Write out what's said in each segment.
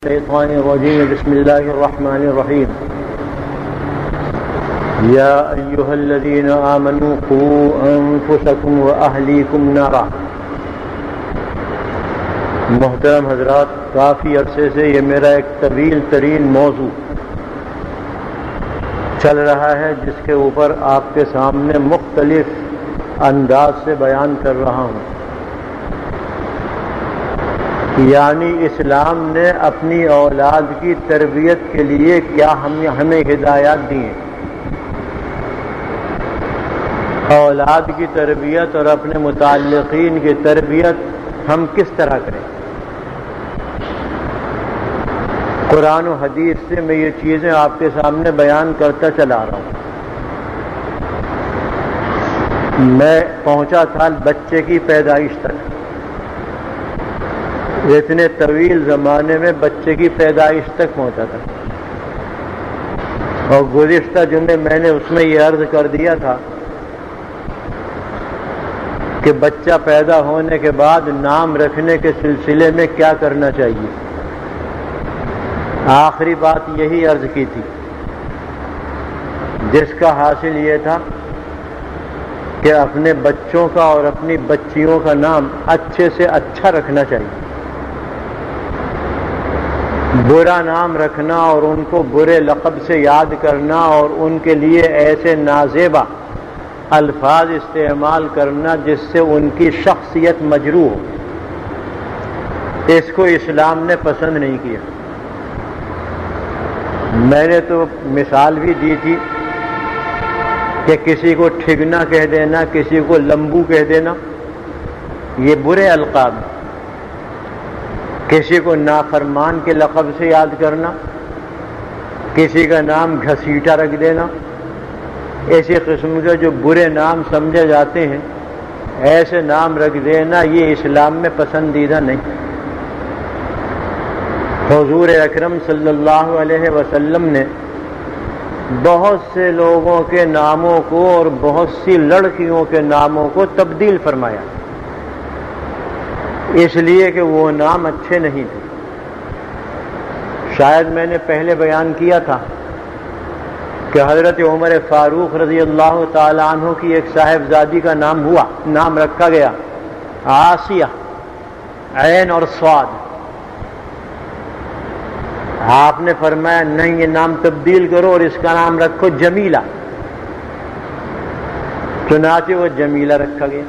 الشيطان الرجيم بسم الله الرحمن الرحيم يا أيها الذين آمنوا قوا أنفسكم وأهليكم نارا۔ محترم حضرات، کافی عرصے سے یہ میرا ایک طویل ترین موضوع چل رہا ہے جس کے اوپر آپ کے سامنے مختلف انداز سے بیان کر رہا ہوں۔ یعنی اسلام نے اپنی اولاد کی تربیت کے لیے کیا ہمیں ہدایات دی ہیں، اولاد کی تربیت اور اپنے متعلقین کی تربیت ہم کس طرح کریں۔ قرآن و حدیث سے میں یہ چیزیں آپ کے سامنے بیان کرتا چلا رہا ہوں۔ میں پہنچا تھا بچے کی پیدائش تک، اتنے طویل زمانے میں بچے کی پیدائش تک پہنچا تھا، اور گزشتہ جمعے میں نے اس میں یہ عرض کر دیا تھا کہ بچہ پیدا ہونے کے بعد نام رکھنے کے سلسلے میں کیا کرنا چاہیے۔ آخری بات یہی عرض کی تھی، جس کا حاصل یہ تھا کہ اپنے بچوں کا اور اپنی بچیوں کا نام اچھے سے اچھا رکھنا چاہیے۔ برا نام رکھنا اور ان کو برے لقب سے یاد کرنا اور ان کے لیے ایسے نازیبا الفاظ استعمال کرنا جس سے ان کی شخصیت مجروح ہو، اس کو اسلام نے پسند نہیں کیا۔ میں نے تو مثال بھی دی تھی کہ کسی کو ٹھگنا کہہ دینا، کسی کو لمبو کہہ دینا، یہ برے القاب ہیں۔ کسی کو نافرمان کے لقب سے یاد کرنا، کسی کا نام گھسیٹا رکھ دینا، ایسی قسم کے جو برے نام سمجھے جاتے ہیں ایسے نام رکھ دینا، یہ اسلام میں پسندیدہ نہیں۔ حضور اکرم صلی اللہ علیہ وسلم نے بہت سے لوگوں کے ناموں کو اور بہت سی لڑکیوں کے ناموں کو تبدیل فرمایا، اس لیے کہ وہ نام اچھے نہیں تھے۔ شاید میں نے پہلے بیان کیا تھا کہ حضرت عمر فاروق رضی اللہ تعالی عنہ کی ایک صاحبزادی کا نام رکھا گیا آسیہ، عین اور صاد۔ آپ نے فرمایا نہیں، یہ نام تبدیل کرو اور اس کا نام رکھو جمیلہ۔ چنانچہ وہ جمیلہ رکھا گیا،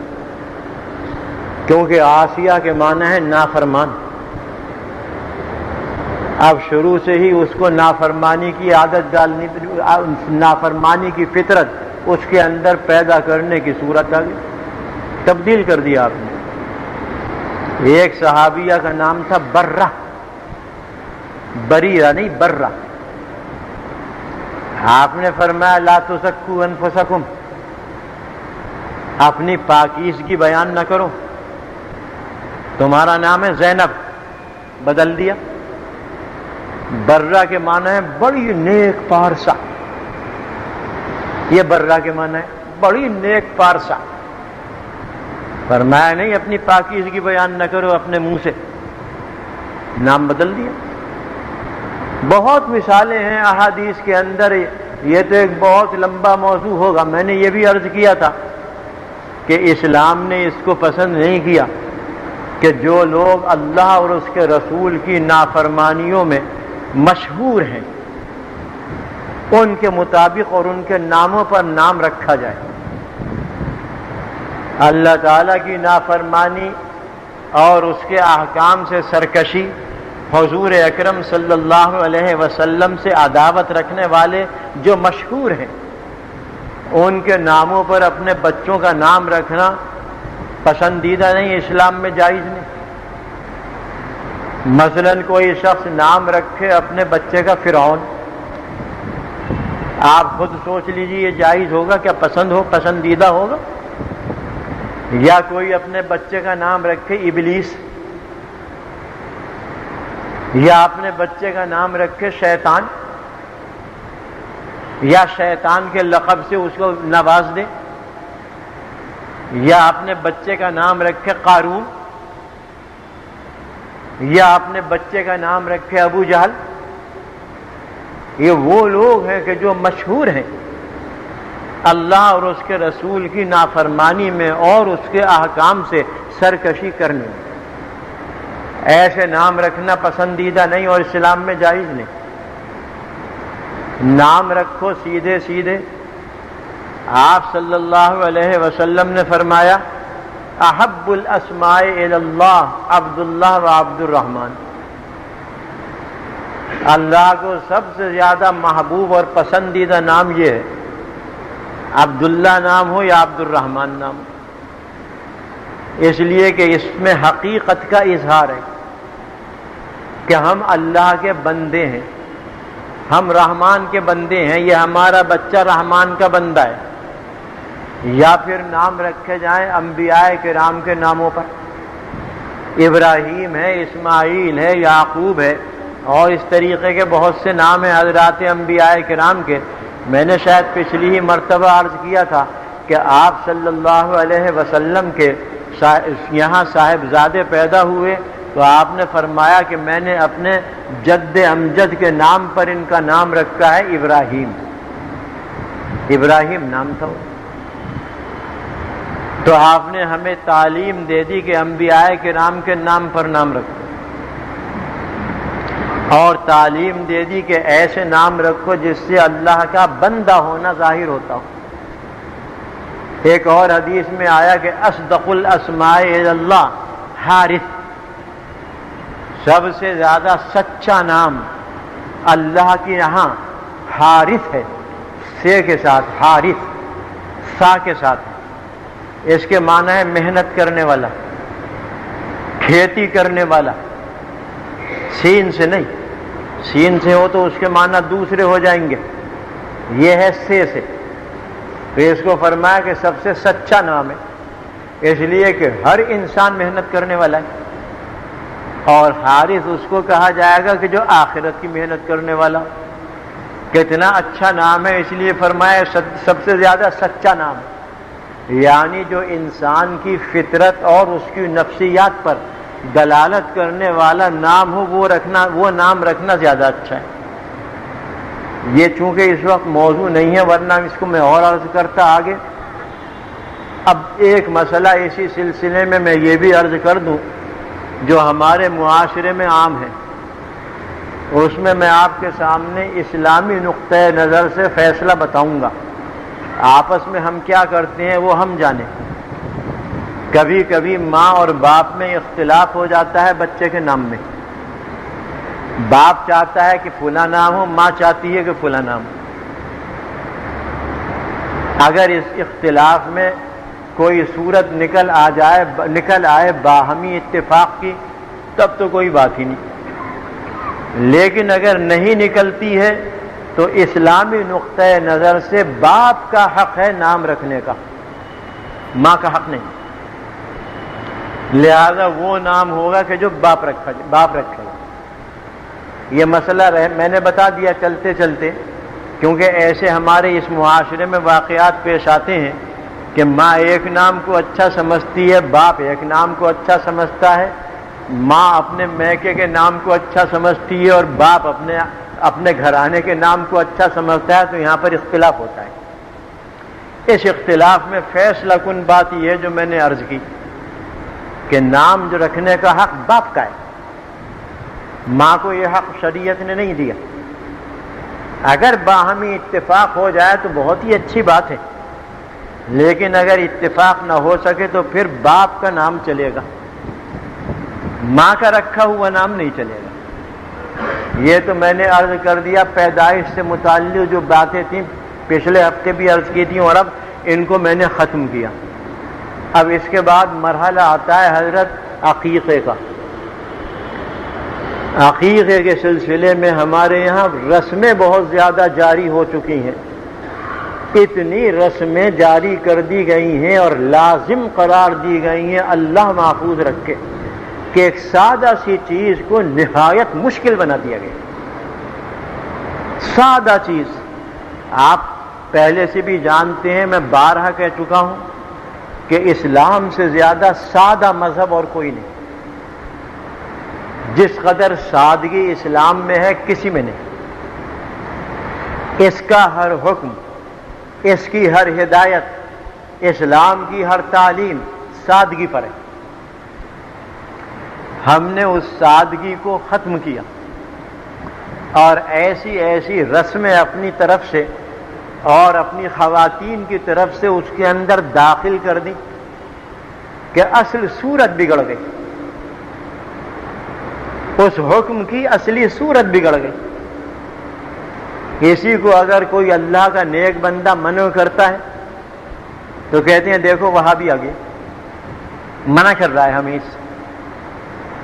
کیونکہ آسیہ کے معنی ہے نافرمان۔ اب شروع سے ہی اس کو نافرمانی کی عادت ڈالنی، نافرمانی کی فطرت اس کے اندر پیدا کرنے کی صورت آ گئی، تبدیل کر دیا آپ نے۔ ایک صحابیہ کا نام تھا برہ، بریرہ نہیں برہ۔ آپ نے فرمایا لا تزکوا انفسکم، اپنی پاکیزگی بیان نہ کرو، تمہارا نام ہے زینب، بدل دیا۔ برہ کے معنی ہے بڑی نیک پارسا، یہ برہ کے معنی ہے بڑی نیک پارسا۔ فرمایا نہیں، اپنی پاکیزگی بیان نہ کرو اپنے منہ سے، نام بدل دیا۔ بہت مثالیں ہیں احادیث کے اندر، یہ تو ایک بہت لمبا موضوع ہوگا۔ میں نے یہ بھی عرض کیا تھا کہ اسلام نے اس کو پسند نہیں کیا کہ جو لوگ اللہ اور اس کے رسول کی نافرمانیوں میں مشہور ہیں ان کے مطابق اور ان کے ناموں پر نام رکھا جائے۔ اللہ تعالیٰ کی نافرمانی اور اس کے احکام سے سرکشی، حضور اکرم صلی اللہ علیہ وسلم سے عداوت رکھنے والے جو مشہور ہیں ان کے ناموں پر اپنے بچوں کا نام رکھنا پسندیدہ نہیں، اسلام میں جائز نہیں۔ مثلا کوئی شخص نام رکھے اپنے بچے کا فرعون، آپ خود سوچ لیجیے یہ جائز ہوگا کیا؟ پسندیدہ ہوگا؟ یا کوئی اپنے بچے کا نام رکھے ابلیس، یا اپنے بچے کا نام رکھے شیطان، یا شیطان کے لقب سے اس کو نواز دے، یا اپنے بچے کا نام رکھے قارون، یا اپنے بچے کا نام رکھے ابو جہل. یہ وہ لوگ ہیں کہ جو مشہور ہیں اللہ اور اس کے رسول کی نافرمانی میں اور اس کے احکام سے سرکشی کرنے میں. ایسے نام رکھنا پسندیدہ نہیں اور اسلام میں جائز نہیں. نام رکھو سیدھے سیدھے. آپ صلی اللہ علیہ وسلم نے فرمایا احب الاسماء الی اللہ عبداللہ و عبد الرحمن. اللہ کو سب سے زیادہ محبوب اور پسندیدہ نام یہ ہے، عبداللہ نام ہو یا عبد الرحمن نام ہو، اس لیے کہ اس میں حقیقت کا اظہار ہے کہ ہم اللہ کے بندے ہیں، ہم رحمان کے بندے ہیں. یہ ہمارا بچہ رحمان کا بندہ ہے. یا پھر نام رکھے جائیں انبیاء کرام کے ناموں پر. ابراہیم ہے، اسماعیل ہے، یعقوب ہے، اور اس طریقے کے بہت سے نام ہیں حضرات انبیاء کرام کے. میں نے شاید پچھلی ہی مرتبہ عرض کیا تھا کہ آپ صلی اللہ علیہ وسلم کے یہاں صاحبزادے پیدا ہوئے تو آپ نے فرمایا کہ میں نے اپنے جد امجد کے نام پر ان کا نام رکھا ہے ابراہیم. ابراہیم نام تھا. تو آپ نے ہمیں تعلیم دے دی کہ انبیاء کرام کے نام پر نام رکھو، اور تعلیم دے دی کہ ایسے نام رکھو جس سے اللہ کا بندہ ہونا ظاہر ہوتا ہو. ایک اور حدیث میں آیا کہ اصدق الاسماء الی اللہ حارث. سب سے زیادہ سچا نام اللہ کے یہاں حارث ہے، سے کے ساتھ، حارث سا کے ساتھ. اس کے معنی ہے محنت کرنے والا، کھیتی کرنے والا. سین سے نہیں، سین سے ہو تو اس کے معنی دوسرے ہو جائیں گے. یہ ہے سے. تو اس کو فرمایا کہ سب سے سچا نام ہے، اس لیے کہ ہر انسان محنت کرنے والا ہے. اور حارث اس کو کہا جائے گا کہ جو آخرت کی محنت کرنے والا. کتنا اچھا نام ہے، اس لیے فرمایا سب سے زیادہ سچا نام. یعنی جو انسان کی فطرت اور اس کی نفسیات پر دلالت کرنے والا نام ہو وہ نام رکھنا زیادہ اچھا ہے. یہ چونکہ اس وقت موضوع نہیں ہے ورنہ اس کو میں اور عرض کرتا آگے. اب ایک مسئلہ اسی سلسلے میں یہ بھی عرض کر دوں جو ہمارے معاشرے میں عام ہے. اس میں آپ کے سامنے اسلامی نقطۂ نظر سے فیصلہ بتاؤں گا. آپس میں ہم کیا کرتے ہیں وہ ہم جانیں. کبھی کبھی ماں اور باپ میں اختلاف ہو جاتا ہے بچے کے نام میں. باپ چاہتا ہے کہ فلاں نام ہو، ماں چاہتی ہے کہ فلاں نام ہو. اگر اس اختلاف میں کوئی صورت نکل آئے باہمی اتفاق کی تب تو کوئی بات ہی نہیں. لیکن اگر نہیں نکلتی ہے تو اسلامی نقطۂ نظر سے باپ کا حق ہے نام رکھنے کا، ماں کا حق نہیں. لہذا وہ نام ہوگا کہ جو باپ رکھے گا. یہ مسئلہ میں نے بتا دیا چلتے چلتے، کیونکہ ایسے ہمارے اس معاشرے میں واقعات پیش آتے ہیں کہ ماں ایک نام کو اچھا سمجھتی ہے، باپ ایک نام کو اچھا سمجھتا ہے. ماں اپنے میکے کے نام کو اچھا سمجھتی ہے اور باپ اپنے گھرانے کے نام کو اچھا سمجھتا ہے. تو یہاں پر اختلاف ہوتا ہے. اس اختلاف میں فیصلہ کن بات یہ ہے جو میں نے عرض کی کہ نام جو رکھنے کا حق باپ کا ہے. ماں کو یہ حق شریعت نے نہیں دیا. اگر باہمی اتفاق ہو جائے تو بہت ہی اچھی بات ہے، لیکن اگر اتفاق نہ ہو سکے تو پھر باپ کا نام چلے گا، ماں کا رکھا ہوا نام نہیں چلے گا. یہ تو میں نے عرض کر دیا. پیدائش سے متعلق جو باتیں تھیں پچھلے ہفتے بھی عرض کی تھیں اور اب ان کو میں نے ختم کیا. اب اس کے بعد مرحلہ آتا ہے حضرت عقیقے کا. عقیقے کے سلسلے میں ہمارے یہاں رسمیں بہت زیادہ جاری ہو چکی ہیں. اتنی رسمیں جاری کر دی گئی ہیں اور لازم قرار دی گئی ہیں اللہ محفوظ رکھے کہ ایک سادہ سی چیز کو نہایت مشکل بنا دیا گیا. سادہ چیز آپ پہلے سے بھی جانتے ہیں، میں بارہا کہہ چکا ہوں کہ اسلام سے زیادہ سادہ مذہب اور کوئی نہیں. جس قدر سادگی اسلام میں ہے کسی میں نہیں. اس کا ہر حکم، اس کی ہر ہدایت، اسلام کی ہر تعلیم سادگی پر ہے. ہم نے اس سادگی کو ختم کیا اور ایسی ایسی رسمیں اپنی طرف سے اور اپنی خواتین کی طرف سے اس کے اندر داخل کر دی کہ اصل صورت بگڑ گئی. اس حکم کی اصلی صورت بگڑ گئی. کسی کو اگر کوئی اللہ کا نیک بندہ منع کرتا ہے تو کہتے ہیں دیکھو وہاں بھی آ گیا، منع کر رہا ہے ہمیں اس سے.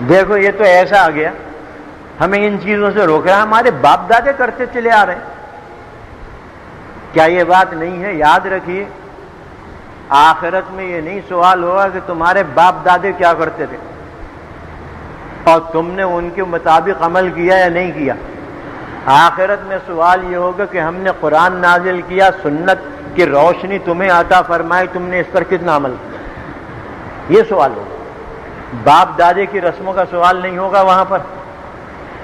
دیکھو یہ تو ایسا آ گیا، ہمیں ان چیزوں سے روک رہا ہے. ہمارے باپ دادے کرتے چلے آ رہے ہیں. کیا یہ بات نہیں ہے؟ یاد رکھیے آخرت میں یہ نہیں سوال ہوگا کہ تمہارے باپ دادے کیا کرتے تھے اور تم نے ان کے مطابق عمل کیا یا نہیں کیا. آخرت میں سوال یہ ہوگا کہ ہم نے قرآن نازل کیا، سنت کی روشنی تمہیں عطا فرمائی، تم نے اس پر کتنا عمل کیا. یہ سوال ہوگا. باپ دادے کی رسموں کا سوال نہیں ہوگا. وہاں پر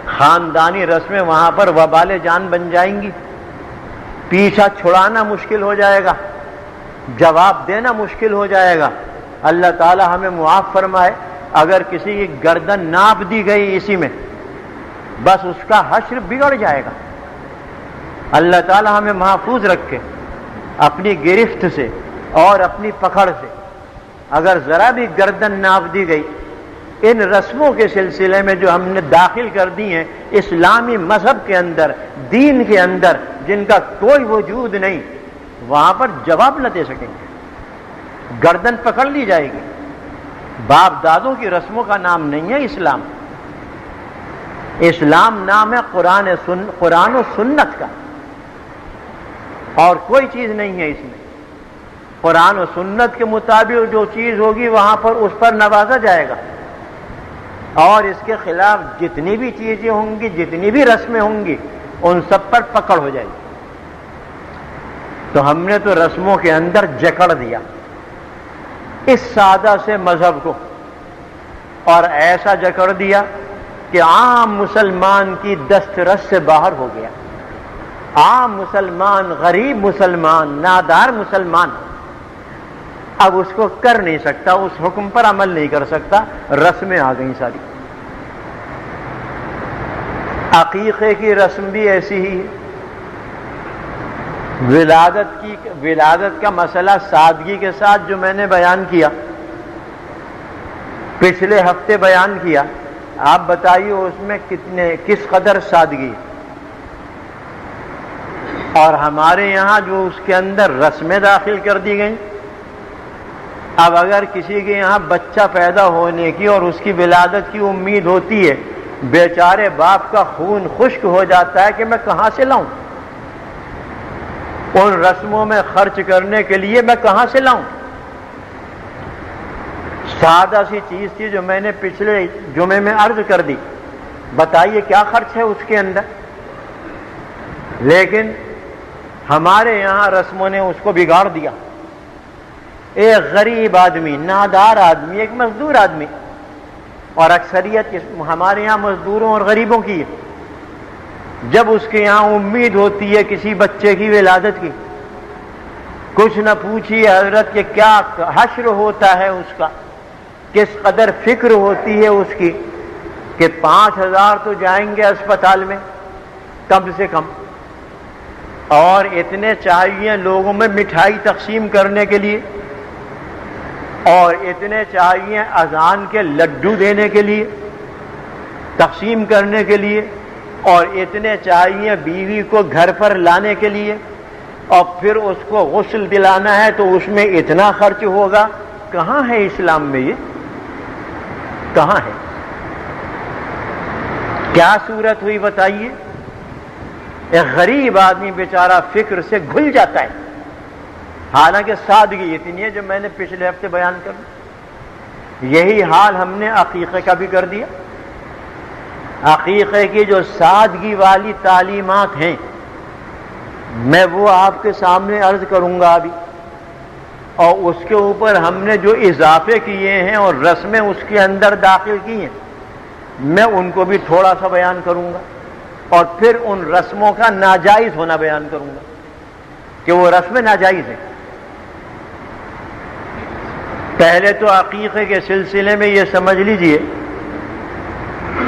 خاندانی رسمیں وہاں پر وبال جان بن جائیں گی. پیچھا چھڑانا مشکل ہو جائے گا، جواب دینا مشکل ہو جائے گا. اللہ تعالی ہمیں معاف فرمائے. اگر کسی کی گردن ناپ دی گئی اسی میں، بس اس کا حشر بگڑ جائے گا. اللہ تعالی ہمیں محفوظ رکھے اپنی گرفت سے اور اپنی پکڑ سے. اگر ذرا بھی گردن ناپ دی گئی ان رسموں کے سلسلے میں جو ہم نے داخل کر دی ہیں اسلامی مذہب کے اندر، دین کے اندر، جن کا کوئی وجود نہیں، وہاں پر جواب نہ دے سکیں گے. گردن پکڑ لی جائے گی. باپ دادوں کی رسموں کا نام نہیں ہے اسلام. اسلام نام ہے قرآن و سنت کا، اور کوئی چیز نہیں ہے اس میں. قرآن و سنت کے مطابق جو چیز ہوگی وہاں پر اس پر نوازا جائے گا، اور اس کے خلاف جتنی بھی چیزیں ہوں گی، جتنی بھی رسمیں ہوں گی، ان سب پر پکڑ ہو جائے گی. تو ہم نے تو رسموں کے اندر جکڑ دیا اس سادہ سے مذہب کو، اور ایسا جکڑ دیا کہ عام مسلمان کی دسترس سے باہر ہو گیا. عام مسلمان، غریب مسلمان، نادار مسلمان اب اس کو کر نہیں سکتا، اس حکم پر عمل نہیں کر سکتا. رسمیں آ گئیں ساری. عقیقے کی رسم بھی ایسی ہی ہے. ولادت کا مسئلہ سادگی کے ساتھ جو میں نے بیان کیا، پچھلے ہفتے بیان کیا، آپ بتائیے اس میں کس قدر سادگی. اور ہمارے یہاں جو اس کے اندر رسمیں داخل کر دی گئیں. اب اگر کسی کے یہاں بچہ پیدا ہونے کی اور اس کی ولادت کی امید ہوتی ہے، بیچارے باپ کا خون خشک ہو جاتا ہے کہ میں کہاں سے لاؤں، ان رسموں میں خرچ کرنے کے لیے میں کہاں سے لاؤں. سادہ سی چیز تھی جو میں نے پچھلے جمعے میں عرض کر دی. بتائیے کیا خرچ ہے اس کے اندر. لیکن ہمارے یہاں رسموں نے اس کو بگاڑ دیا. ایک غریب آدمی، نادار آدمی، ایک مزدور آدمی، اور اکثریت ہمارے یہاں مزدوروں اور غریبوں کی ہے، جب اس کے یہاں امید ہوتی ہے کسی بچے کی ولادت کی، کچھ نہ پوچھیے حضرت کہ کیا حشر ہوتا ہے اس کا، کس قدر فکر ہوتی ہے اس کی کہ 5,000 تو جائیں گے اسپتال میں کم سے کم، اور اتنے چاہیے لوگوں میں مٹھائی تقسیم کرنے کے لیے، اور اتنے چاہیے اذان کے لڈو دینے کے لیے، تقسیم کرنے کے لیے، اور اتنے چاہیے بیوی کو گھر پر لانے کے لیے، اور پھر اس کو غسل دلانا ہے تو اس میں اتنا خرچ ہوگا. کہاں ہے اسلام میں یہ؟ کہاں ہے؟ کیا صورت ہوئی بتائیے. ایک غریب آدمی بیچارہ فکر سے گھل جاتا ہے. حالانکہ سادگی اتنی ہے جو میں نے پچھلے ہفتے بیان کر دی. یہی حال ہم نے عقیقے کا بھی کر دیا. عقیقے کی جو سادگی والی تعلیمات ہیں میں وہ آپ کے سامنے عرض کروں گا ابھی، اور اس کے اوپر ہم نے جو اضافے کیے ہیں اور رسمیں اس کے اندر داخل کی ہیں میں ان کو بھی تھوڑا سا بیان کروں گا اور پھر ان رسموں کا ناجائز ہونا بیان کروں گا کہ وہ رسمیں ناجائز ہیں۔ پہلے تو عقیقے کے سلسلے میں یہ سمجھ لیجئے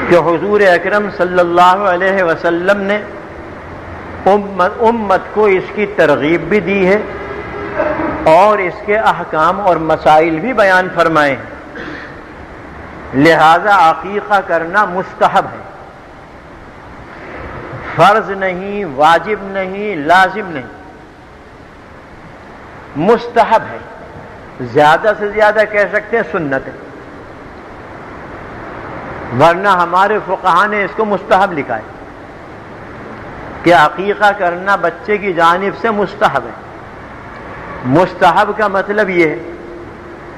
کہ حضور اکرم صلی اللہ علیہ وسلم نے امت کو اس کی ترغیب بھی دی ہے اور اس کے احکام اور مسائل بھی بیان فرمائے ہیں۔ لہذا عقیقہ کرنا مستحب ہے، فرض نہیں، واجب نہیں، لازم نہیں، مستحب ہے، زیادہ سے زیادہ کہہ سکتے ہیں سنت ہے، ورنہ ہمارے فقہا نے اس کو مستحب لکھا ہے کہ عقیقہ کرنا بچے کی جانب سے مستحب ہے۔ مستحب کا مطلب یہ ہے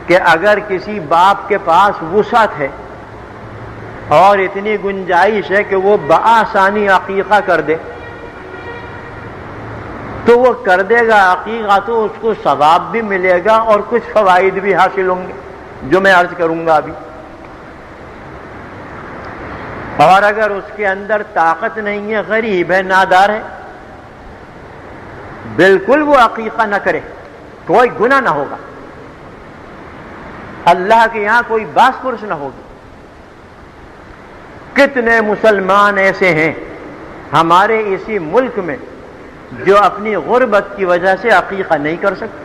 کہ اگر کسی باپ کے پاس وسعت ہے اور اتنی گنجائش ہے کہ وہ بآسانی عقیقہ کر دے تو وہ کر دے گا عقیقہ، تو اس کو ثواب بھی ملے گا اور کچھ فوائد بھی حاصل ہوں گے جو میں عرض کروں گا ابھی۔ اور اگر اس کے اندر طاقت نہیں ہے، غریب ہے، نادار ہے، بالکل وہ عقیقہ نہ کرے، کوئی گناہ نہ ہوگا، اللہ کے یہاں کوئی باس پرس نہ ہوگی۔ کتنے مسلمان ایسے ہیں ہمارے اسی ملک میں جو اپنی غربت کی وجہ سے عقیقہ نہیں کر سکتے۔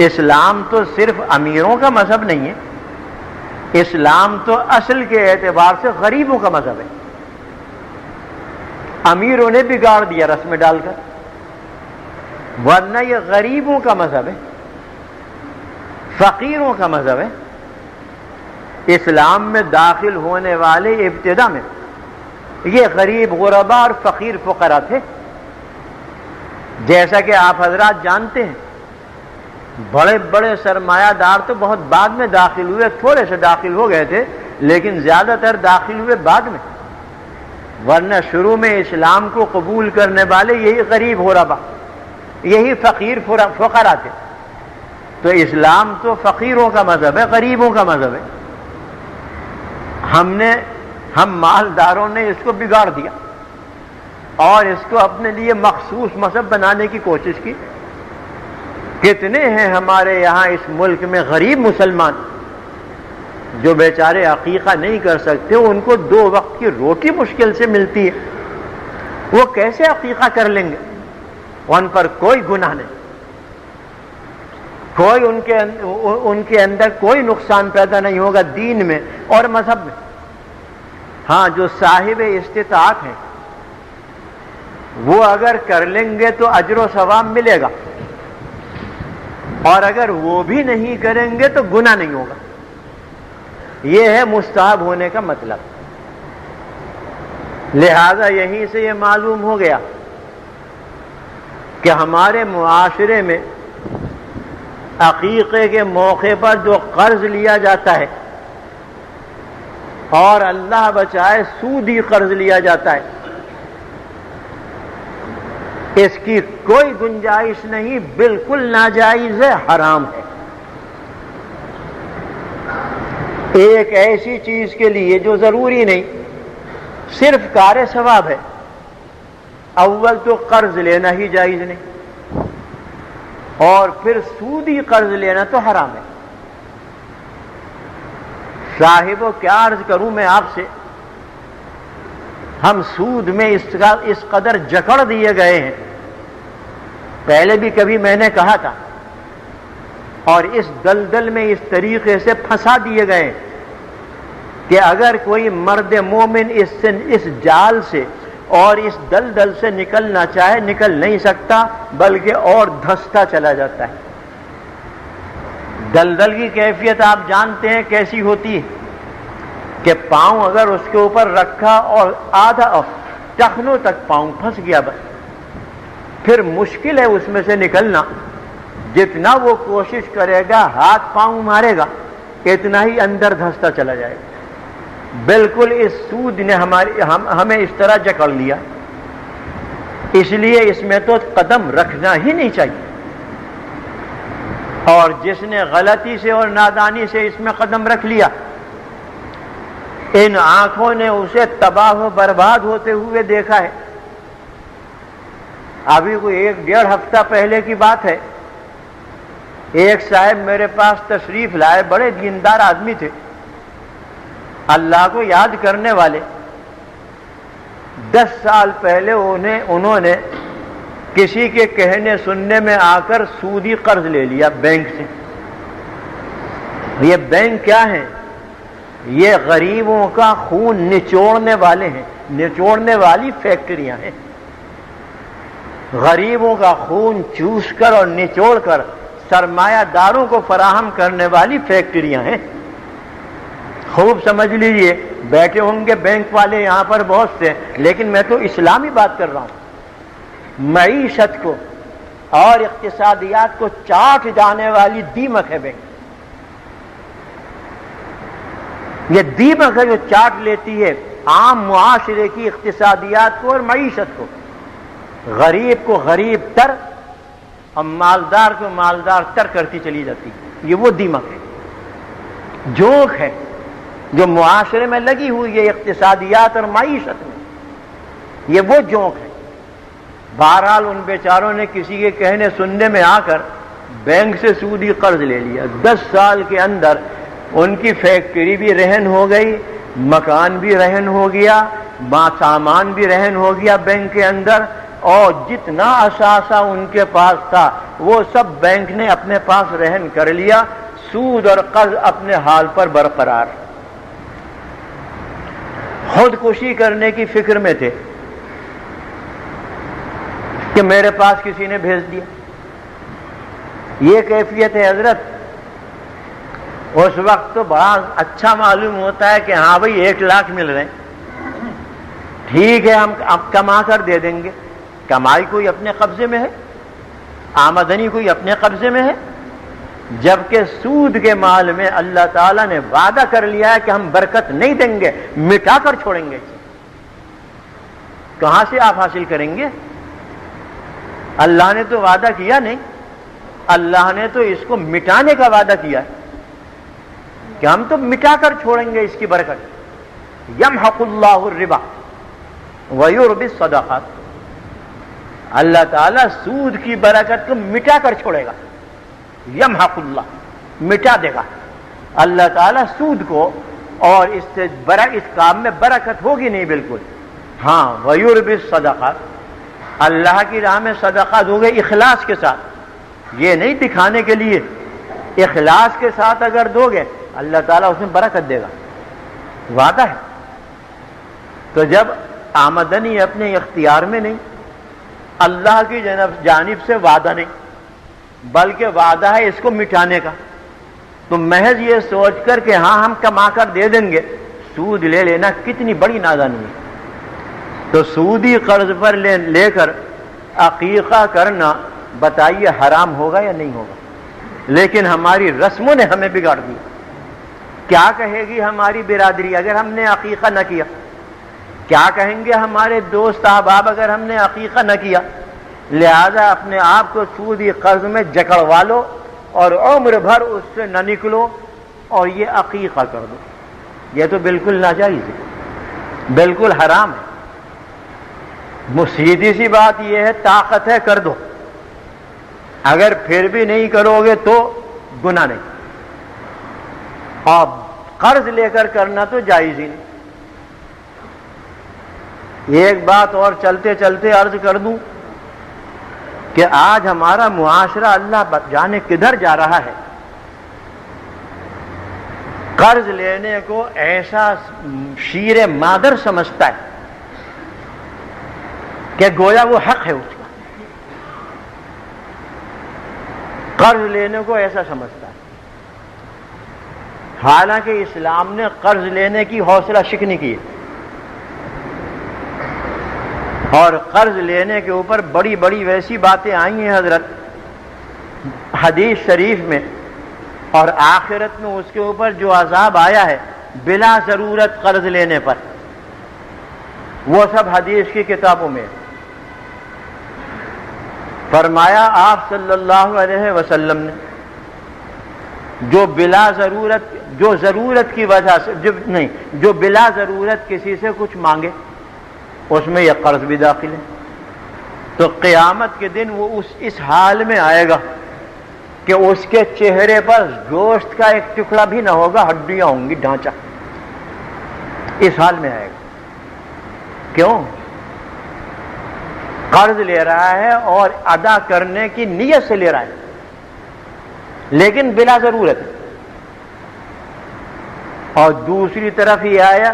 اسلام تو صرف امیروں کا مذہب نہیں ہے، اسلام تو اصل کے اعتبار سے غریبوں کا مذہب ہے۔ امیروں نے بگاڑ دیا رسم ڈال کر، ورنہ یہ غریبوں کا مذہب ہے، فقیروں کا مذہب ہے۔ اسلام میں داخل ہونے والے ابتدا میں یہ غریب غربا اور فقیر فقراء تھے، جیسا کہ آپ حضرات جانتے ہیں۔ بڑے بڑے سرمایہ دار تو بہت بعد میں داخل ہوئے، تھوڑے سے داخل ہو گئے تھے، لیکن زیادہ تر داخل ہوئے بعد میں، ورنہ شروع میں اسلام کو قبول کرنے والے یہی غریب غربا، یہی فقیر فقراء تھے۔ تو اسلام تو فقیروں کا مذہب ہے، غریبوں کا مذہب ہے۔ ہم مالداروں نے اس کو بگاڑ دیا اور اس کو اپنے لیے مخصوص مذہب بنانے کی کوشش کی۔ کتنے ہیں ہمارے یہاں اس ملک میں غریب مسلمان جو بیچارے عقیقہ نہیں کر سکتے، ان کو 2 وقت کی روٹی مشکل سے ملتی ہے، وہ کیسے عقیقہ کر لیں گے؟ ان پر کوئی گناہ نہیں، کوئی ان کے اندر کوئی نقصان پیدا نہیں ہوگا دین میں اور مذہب میں۔ ہاں، جو صاحب استطاعت ہیں وہ اگر کر لیں گے تو اجر و ثواب ملے گا، اور اگر وہ بھی نہیں کریں گے تو گناہ نہیں ہوگا۔ یہ ہے مستحب ہونے کا مطلب۔ لہذا یہیں سے یہ معلوم ہو گیا کہ ہمارے معاشرے میں عقیقے کے موقع پر جو قرض لیا جاتا ہے، اور اللہ بچائے سودی قرض لیا جاتا ہے، اس کی کوئی گنجائش نہیں، بالکل ناجائز ہے، حرام ہے۔ ایک ایسی چیز کے لیے جو ضروری نہیں، صرف کار ثواب ہے، اول تو قرض لینا ہی جائز نہیں، اور پھر سودی قرض لینا تو حرام ہے۔ صاحبو، کیا عرض کروں میں آپ سے، ہم سود میں اس قدر جکڑ دیے گئے ہیں، پہلے بھی کبھی میں نے کہا تھا، اور اس دلدل میں اس طریقے سے پھنسا دیے گئے کہ اگر کوئی مرد مومن اس جال سے اور اس دلدل سے نکلنا چاہے نکل نہیں سکتا، بلکہ اور دھستا چلا جاتا ہے۔ دلدل کی کیفیت آپ جانتے ہیں کیسی ہوتی ہے کہ پاؤں اگر اس کے اوپر رکھا اور آدھا ٹخنوں تک پاؤں پھنس گیا، بس پھر مشکل ہے اس میں سے نکلنا۔ جتنا وہ کوشش کرے گا، ہاتھ پاؤں مارے گا، اتنا ہی اندر دھستا چلا جائے گا۔ بالکل اس سود نے ہمیں اس طرح جکڑ لیا، اس لیے اس میں تو قدم رکھنا ہی نہیں چاہیے، اور جس نے غلطی سے اور نادانی سے اس میں قدم رکھ لیا، ان آنکھوں نے اسے تباہ و برباد ہوتے ہوئے دیکھا ہے۔ ابھی کوئی 1-1.5 ہفتہ پہلے کی بات ہے، ایک صاحب میرے پاس تشریف لائے، بڑے دیندار آدمی تھے، اللہ کو یاد کرنے والے۔ 10 سال پہلے انہوں نے کسی کے کہنے سننے میں آ کر سودی قرض لے لیا بینک سے۔ یہ بینک کیا ہے؟ یہ غریبوں کا خون نچوڑنے والے ہیں، نچوڑنے والی فیکٹریاں ہیں۔ غریبوں کا خون چوس کر اور نچوڑ کر سرمایہ داروں کو فراہم کرنے والی فیکٹریاں ہیں۔ خوب سمجھ لیجئے، بیٹھے ہوں گے بینک والے یہاں پر بہت سے، لیکن میں تو اسلامی بات کر رہا ہوں۔ معیشت کو اور اقتصادیات کو چاٹ جانے والی دیمک ہے بینک۔ یہ دیمک ہے جو چاٹ لیتی ہے عام معاشرے کی اقتصادیات کو اور معیشت کو، غریب کو غریب تر اور مالدار کو مالدار تر کرتی چلی جاتی ہے۔ یہ وہ دیمک ہے، جوک ہے جو معاشرے میں لگی ہوئی ہے، اقتصادیات اور معیشت میں، یہ وہ جوک ہے۔ بہرحال ان بیچاروں نے کسی کے کہنے سننے میں آ کر بینک سے سودی قرض لے لیا۔ 10 سال کے اندر ان کی فیکٹری بھی رہن ہو گئی، مکان بھی رہن ہو گیا، سامان بھی رہن ہو گیا بینک کے اندر، اور جتنا اثاثہ ان کے پاس تھا وہ سب بینک نے اپنے پاس رہن کر لیا۔ سود اور قرض اپنے حال پر برقرار، خودکشی کرنے کی فکر میں تھے کہ میرے پاس کسی نے بھیج دیا۔ یہ کیفیت ہے حضرت۔ اس وقت تو بڑا اچھا معلوم ہوتا ہے کہ ہاں بھئی 1 لاکھ مل رہے ہیں، ٹھیک ہے ہم اب کما کر دے دیں گے۔ کمائی کوئی اپنے قبضے میں ہے، آمدنی کوئی اپنے قبضے میں ہے، جبکہ سود کے مال میں اللہ تعالیٰ نے وعدہ کر لیا ہے کہ ہم برکت نہیں دیں گے، مٹا کر چھوڑیں گے۔ کہاں سے آپ حاصل کریں گے؟ اللہ نے تو وعدہ کیا نہیں، اللہ نے تو اس کو مٹانے کا وعدہ کیا ہے کہ ہم تو مٹا کر چھوڑیں گے اس کی برکت۔ یمحق اللہ الربا ویربی الصدقات، اللہ تعالیٰ سود کی برکت کو مٹا کر چھوڑے گا۔ یمحق اللہ، مٹا دے گا اللہ تعالیٰ سود کو، اور اس سے اس کام میں برکت ہوگی نہیں بالکل۔ ہاں ویربی الصدقات، اللہ کی راہ میں صدقہ دو گے اخلاص کے ساتھ، یہ نہیں دکھانے کے لیے، اخلاص کے ساتھ اگر دو گے اللہ تعالیٰ اس میں برکت دے گا، وعدہ ہے۔ تو جب آمدنی اپنے اختیار میں نہیں، اللہ کی جانب سے وعدہ نہیں بلکہ وعدہ ہے اس کو مٹانے کا، تو محض یہ سوچ کر کہ ہاں ہم کما کر دے دیں گے، سود لے لینا کتنی بڑی نادانی ہے۔ تو سودی قرض پر لے کر عقیقہ کرنا بتائیے حرام ہوگا یا نہیں ہوگا؟ لیکن ہماری رسموں نے ہمیں بگاڑ دیا۔ کیا کہے گی ہماری برادری اگر ہم نے عقیقہ نہ کیا؟ کیا کہیں گے ہمارے دوست احباب اگر ہم نے عقیقہ نہ کیا؟ لہذا اپنے آپ کو سودی قرض میں جکڑوا لو اور عمر بھر اس سے نہ نکلو اور یہ عقیقہ کر دو۔ یہ تو بالکل ناجائز ہے، بالکل حرام ہے۔ سیدھی سی بات یہ ہے، طاقت ہے کر دو، اگر پھر بھی نہیں کرو گے تو گناہ نہیں، اور قرض لے کر کرنا تو جائز ہی نہیں۔ ایک بات اور چلتے چلتے عرض کر دوں کہ آج ہمارا معاشرہ اللہ جانے کدھر جا رہا ہے۔ قرض لینے کو ایسا شیر مادر سمجھتا ہے کہ گویا وہ حق ہے اس کا، قرض لینے کو ایسا سمجھتا ہے۔ حالانکہ اسلام نے قرض لینے کی حوصلہ شکنی کی ہے، اور قرض لینے کے اوپر بڑی بڑی ویسی باتیں آئی ہیں حضرت حدیث شریف میں، اور آخرت میں اس کے اوپر جو عذاب آیا ہے بلا ضرورت قرض لینے پر، وہ سب حدیث کی کتابوں میں۔ فرمایا آپ صلی اللہ علیہ وسلم نے جو بلا ضرورت جو ضرورت کی وجہ سے جو بلا ضرورت کسی سے کچھ مانگے اس میں یہ قرض بھی داخل ہے. تو قیامت کے دن وہ اس حال میں آئے گا کہ اس کے چہرے پر گوشت کا ایک ٹکڑا بھی نہ ہوگا, ہڈیاں ہوں گی, ڈھانچہ. اس حال میں آئے گا. کیوں؟ قرض لے رہا ہے اور ادا کرنے کی نیت سے لے رہا ہے, لیکن بلا ضرورت. اور دوسری طرف یہ آیا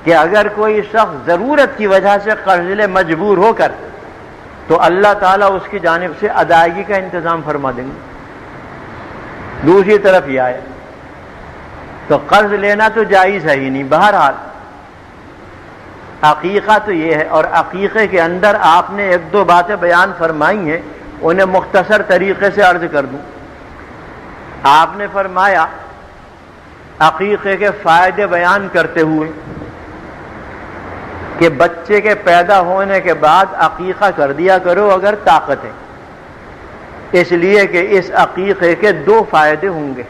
کہ اگر کوئی شخص ضرورت کی وجہ سے قرض لے مجبور ہو کر, تو اللہ تعالیٰ اس کی جانب سے ادائیگی کا انتظام فرما دیں گے. دوسری طرف یہ آیا تو قرض لینا تو جائز ہے ہی نہیں. بہرحال عقیقہ تو یہ ہے, اور عقیقے کے اندر آپ نے ایک دو باتیں بیان فرمائی ہیں, انہیں مختصر طریقے سے عرض کر دوں. آپ نے فرمایا عقیقے کے فائدے بیان کرتے ہوئے کہ بچے کے پیدا ہونے کے بعد عقیقہ کر دیا کرو اگر طاقت ہے, اس لیے کہ اس عقیقے کے دو فائدے ہوں گے.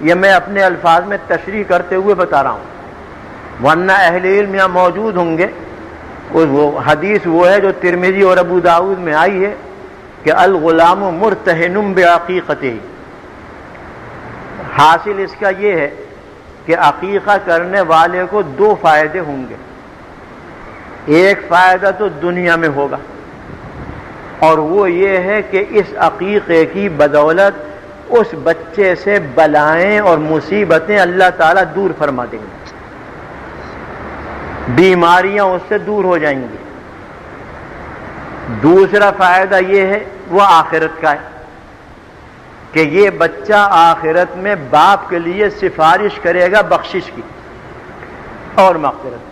یہ میں اپنے الفاظ میں تشریح کرتے ہوئے بتا رہا ہوں, ورنہ اہل علم یہاں موجود ہوں گے. وہ حدیث وہ ہے جو ترمذی اور ابو داؤد میں آئی ہے کہ الغلام مرتہن بعقیقتہ. حاصل اس کا یہ ہے کہ عقیقہ کرنے والے کو دو فائدے ہوں گے. ایک فائدہ تو دنیا میں ہوگا, اور وہ یہ ہے کہ اس عقیقے کی بدولت اس بچے سے بلائیں اور مصیبتیں اللہ تعالیٰ دور فرما دیں گے, بیماریاں اس سے دور ہو جائیں گی. دوسرا فائدہ یہ ہے وہ آخرت کا ہے کہ یہ بچہ آخرت میں باپ کے لیے سفارش کرے گا بخشش کی اور مغفرت.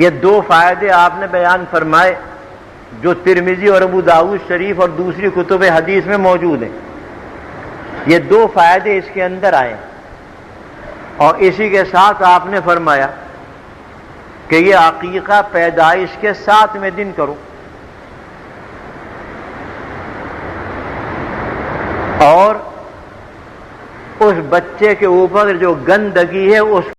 یہ دو فائدے آپ نے بیان فرمائے جو ترمذی اور ابو داؤد شریف اور دوسری کتب حدیث میں موجود ہیں. یہ دو فائدے اس کے اندر آئے, اور اسی کے ساتھ آپ نے فرمایا کہ یہ عقیقہ پیدائش کے 7ویں دن کرو, اور اس بچے کے اوپر جو گندگی ہے اس